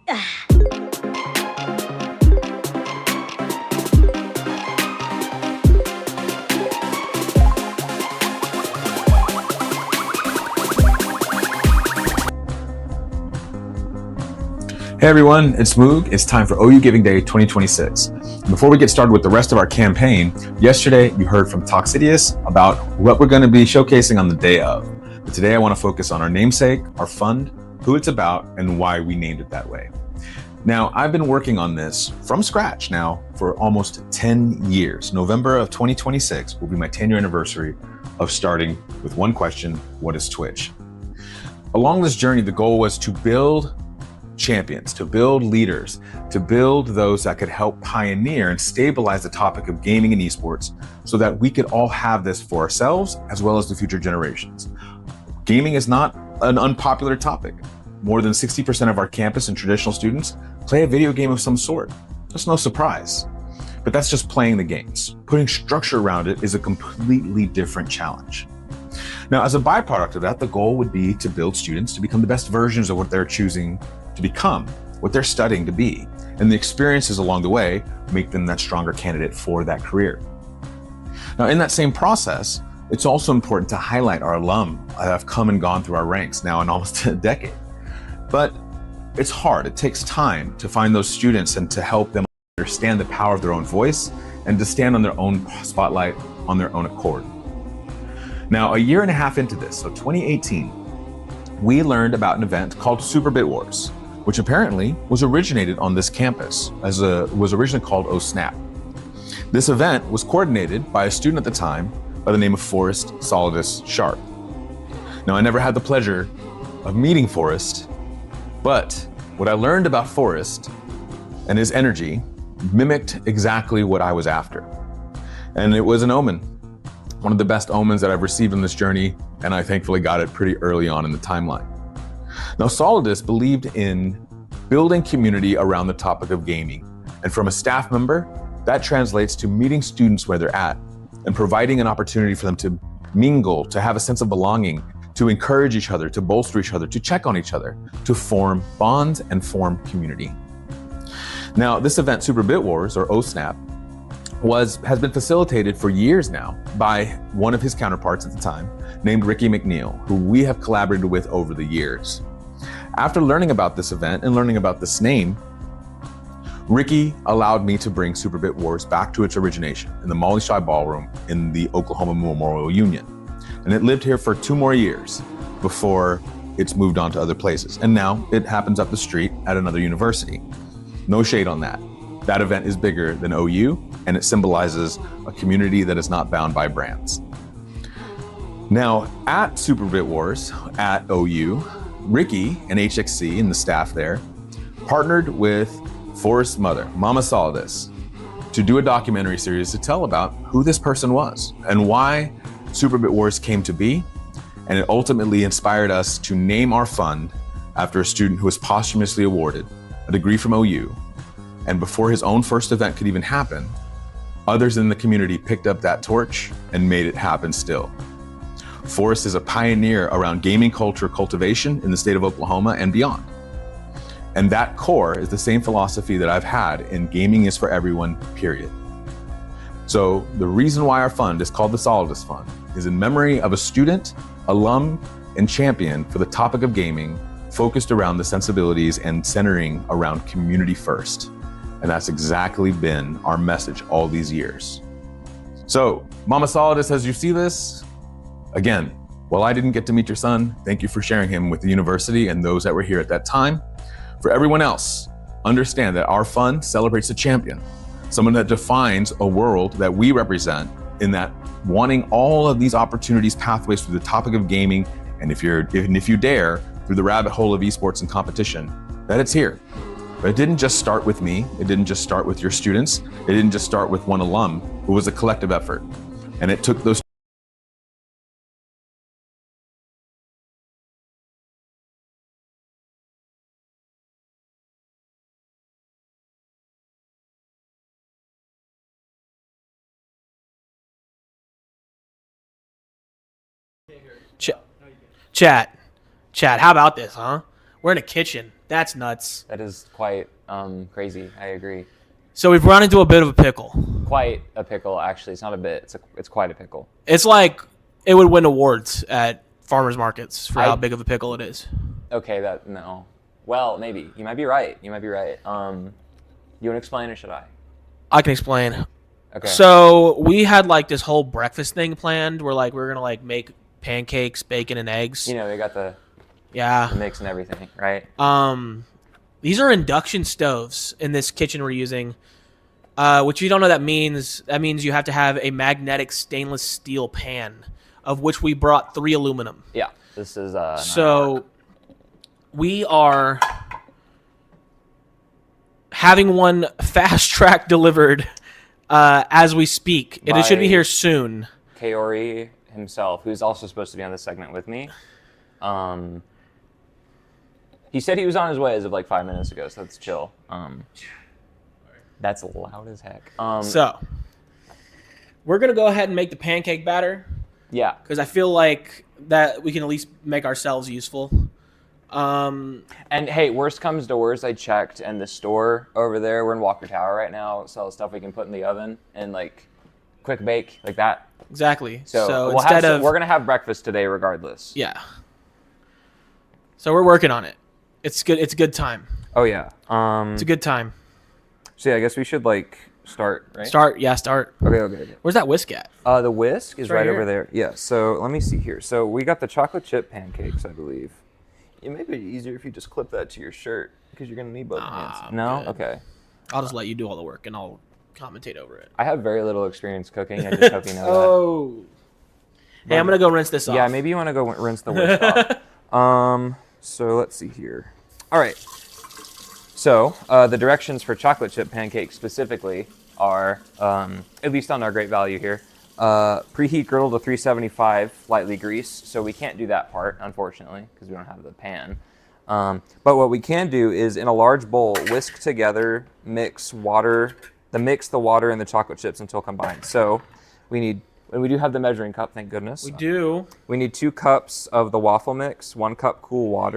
Hey everyone, it's Moog. It's time for OU Giving Day 2026. Before we get started with the rest of our campaign, yesterday you heard from Toxidius about what we're going to be showcasing on the day of. But today I want to focus on our namesake, our fund, who it's about, and why we named it that way. Now, I've been working on this from scratch now for almost 10 years. November of 2026 will be my 10-year anniversary of starting with one question: what is Twitch? Along this journey, the goal was to build champions, to build leaders, to build those that could help pioneer and stabilize the topic of gaming and esports so that we could all have this for ourselves as well as the future generations. Gaming is not an unpopular topic. More than 60% of our campus and traditional students play a video game of some sort. That's no surprise. But that's just playing the games. Putting structure around it is a completely different challenge. Now, as a byproduct of that, the goal would be to build students to become the best versions of what they're choosing to become, what they're studying to be, and the experiences along the way make them that stronger candidate for that career. Now, in that same process, it's also important to highlight our alum that have come and gone through our ranks now in almost a decade. But it's hard. It takes time to find those students and to help them understand the power of their own voice and to stand on their own spotlight on their own accord. Now, a year and a half into this, so 2018, we learned about an event called Super Bit Wars, which apparently was originated on this campus was originally called OSNAP. This event was coordinated by a student at the time by the name of Forrest Solidus Sharp. Now, I never had the pleasure of meeting Forrest, but what I learned about Forrest and his energy mimicked exactly what I was after. And it was an omen, one of the best omens that I've received on this journey, and I thankfully got it pretty early on in the timeline. Now, Solidus believed in building community around the topic of gaming, and from a staff member, that translates to meeting students where they're at and providing an opportunity for them to mingle, to have a sense of belonging, to encourage each other, to bolster each other, to check on each other, to form bonds and form community. Now, this event, Super Bit Wars, or OSNAP, has been facilitated for years now by one of his counterparts at the time, named Ricky McNeil, who we have collaborated with over the years. After learning about this event and learning about this name, Ricky allowed me to bring Super Bit Wars back to its origination in the Molly Shy Ballroom in the Oklahoma Memorial Union. And it lived here for 2 more years before it's moved on to other places. And now it happens up the street at another university. No shade on that. That event is bigger than OU, and it symbolizes a community that is not bound by brands. Now, at Super Bit Wars at OU, Ricky and HXC and the staff there partnered with Forrest's mother, Mama Solidus, to do a documentary series to tell about who this person was and why Super Bit Wars came to be. And it ultimately inspired us to name our fund after a student who was posthumously awarded a degree from OU. And before his own first event could even happen, others in the community picked up that torch and made it happen still. Forrest is a pioneer around gaming culture cultivation in the state of Oklahoma and beyond. And that core is the same philosophy that I've had in gaming is for everyone, period. So the reason why our fund is called the Solidus Fund is in memory of a student, alum, and champion for the topic of gaming focused around the sensibilities and centering around community first. And that's exactly been our message all these years. So, Mama Solidus, as you see this, again, while I didn't get to meet your son, thank you for sharing him with the university and those that were here at that time. For everyone else, understand that our fund celebrates a champion, someone that defines a world that we represent in that wanting all of these opportunities, pathways through the topic of gaming, and if you dare, through the rabbit hole of esports and competition, that it's here. But it didn't just start with me. It didn't just start with your students. It didn't just start with one alum. It was a collective effort. And it took those Chat, how about this, huh? We're in a kitchen. That's nuts. That is quite crazy. I agree. So we've run into a bit of a pickle. Quite a pickle, actually. It's not a bit. It's quite a pickle. It's like it would win awards at farmers markets for how big of a pickle it is. Okay, no. Well, maybe. You might be right. You want to explain or should I? I can explain. Okay. So we had like this whole breakfast thing planned where like we were gonna like make pancakes, bacon, and eggs. You know, they got the Yeah. mix and everything, right? These are induction stoves in this kitchen we're using. Which you don't know what that means. That means you have to have a magnetic stainless steel pan, of which we brought 3 aluminum. Yeah. This is So we are having one fast track delivered as we speak. It should be here soon. Kaori himself, who's also supposed to be on this segment with me. He said he was on his way as of like 5 minutes ago, so that's chill. That's loud as heck. So we're gonna go ahead and make the pancake batter Yeah. because I feel like that we can at least make ourselves useful. And hey, worst comes to worst, I checked, and the store over there, we're in Walker Tower right now, sells stuff we can put in the oven and like quick bake like that. Exactly. So we're gonna have breakfast today regardless. Yeah. So we're working on it. It's good. It's a good time. Oh yeah. It's a good time. So yeah, I guess we should like start, right? Start. Yeah, start. Okay. Where's that whisk at? The whisk is right right here. over there. Yeah. So let me see here. So we got the chocolate chip pancakes, I believe. It may be easier if you just clip that to your shirt because you're gonna need both hands. No? good. Okay. I'll just let you do all the work and I'll commentate over it. I have very little experience cooking. I just hope you know Oh. Hey, I'm gonna go rinse this that. off. Yeah, maybe you want to go rinse the whisk off. So let's see here. All right. So the directions for chocolate chip pancakes specifically are, at least on our Great Value here, preheat griddle to 375, lightly grease. So we can't do that part, unfortunately, because we don't have the pan. But what we can do is in a large bowl, whisk together, mix the water, and the chocolate chips until combined. So we do have the measuring cup, thank goodness. We do. We need 2 cups of the waffle mix, 1 cup cool water.